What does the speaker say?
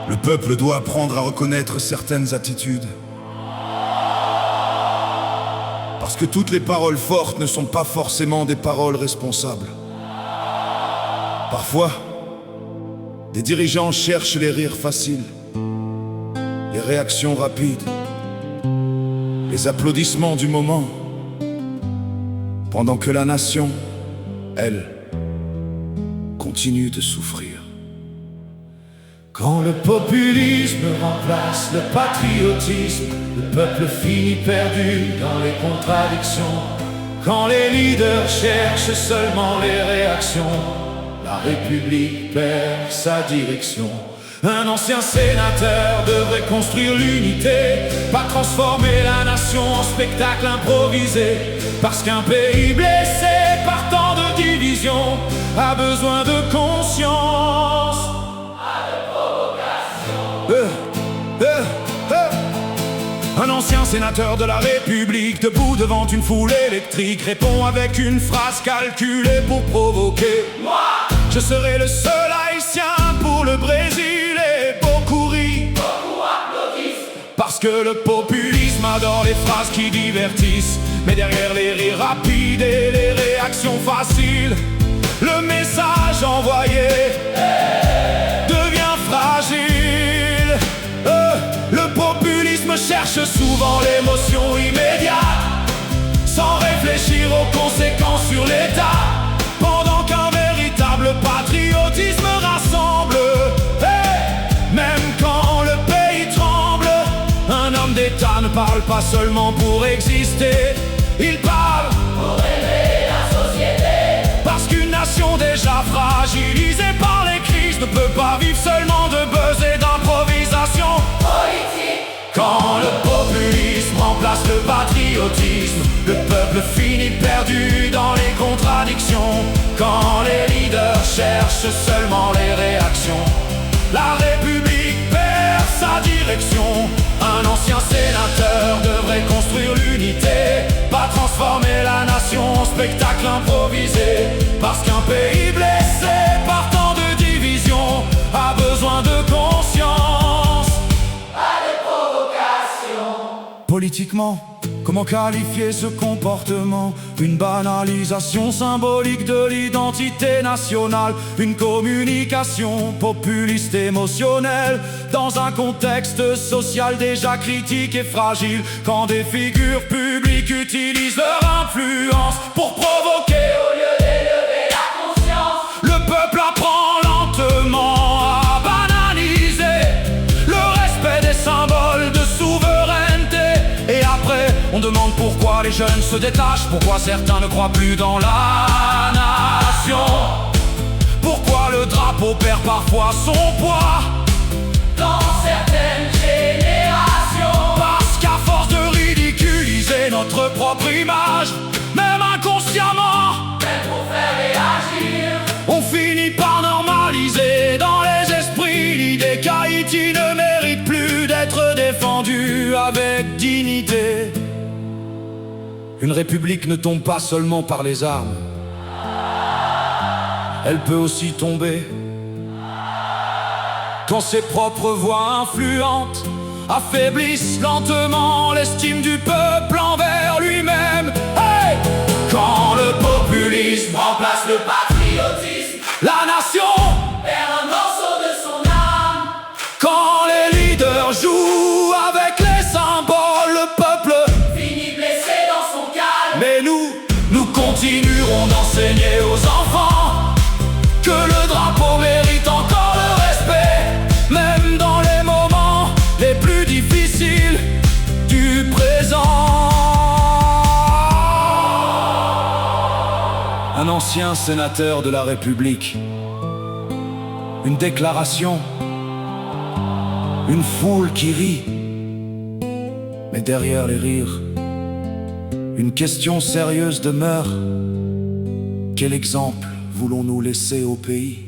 Le peuple doit apprendre à reconnaître certaines attitudes. Parce que toutes les paroles fortes ne sont pas forcément des paroles responsables. Parfois, des dirigeants cherchent les rires faciles, les réactions rapides, les applaudissements du moment, pendant que la nation, elle, continue de souffrir. Quand le populisme remplace le patriotisme, le peuple finit perdu dans les contradictions. Quand les leaders cherchent seulement les réactions, la République perd sa direction. Un ancien sénateur devrait construire l'unité, pas transformer la nation en spectacle improvisé. Parce qu'un pays blessé par tant de divisions a besoin de conscience. Un ancien sénateur de la République, debout devant une foule électrique, répond avec une phrase calculée pour provoquer. Moi, je serai le seul haïtien pour le Brésil, et beaucoup rient, beaucoup applaudissent. Parce que le populisme adore les phrases qui divertissent, mais derrière les rires rapides et les réactions faciles, le message envoyé devient fragile. Le populisme cherche souvent l'émotion immédiate, sans réfléchir aux conséquences sur l'État, pendant qu'un véritable patriotisme rassemble. Même quand le pays tremble, un homme d'État ne parle pas seulement pour exister, il parle pour aider la société. Parce qu'une nation déjà fragilisée par les crises ne peut pas vivre seulement de buzz et d'improvisation politique. Quand le populisme remplace le patriotisme, le peuple finit perdu dans les contradictions. Quand les leaders cherchent seulement les réactions, la République perd sa direction. Un ancien sénateur devrait construire l'unité, pas transformer la nation en spectacle improvisé. Parce qu'un pays blessé par tant de divisions a besoin de conscience. Pas de provocation. Politiquement, comment qualifier ce comportement? Une banalisation symbolique de l'identité nationale, une communication populiste émotionnelle, dans un contexte social déjà critique et fragile. Quand des figures publiques utilisent leur influence pour provoquer au lieu d'élever la conscience, le peuple apprend lentement à banaliser le respect des symboles de souveraineté. Et après, on demande pourquoi les jeunes se détachent, pourquoi certains ne croient plus dans la nation, pourquoi le drapeau perd parfois son poids dans certaines générations. Parce qu'à force de ridiculiser notre propre image, même inconsciemment, même pour faire réagir, on finit par normaliser dans les esprits l'idée qu'Haïti ne mérite plus d'être défendue avec dignité. Une république ne tombe pas seulement par les armes, elle peut aussi tomber quand ses propres voix influentes affaiblissent lentement l'estime du peuple envers lui-même. Hey! Quand le populisme remplace le patriotisme, la nation perd un morceau de son âme. Quand les leaders jouent avec les symboles, le peuple finit blessé dans son calme. Mais nous continuerons d'enseigner aux enfants que le drapeau mérite encore le respect, même dans les moments les plus difficiles du présent. Un ancien sénateur de la République, une déclaration, une foule qui rit, mais derrière les rires, une question sérieuse demeure. Quel exemple voulons-nous laisser au pays?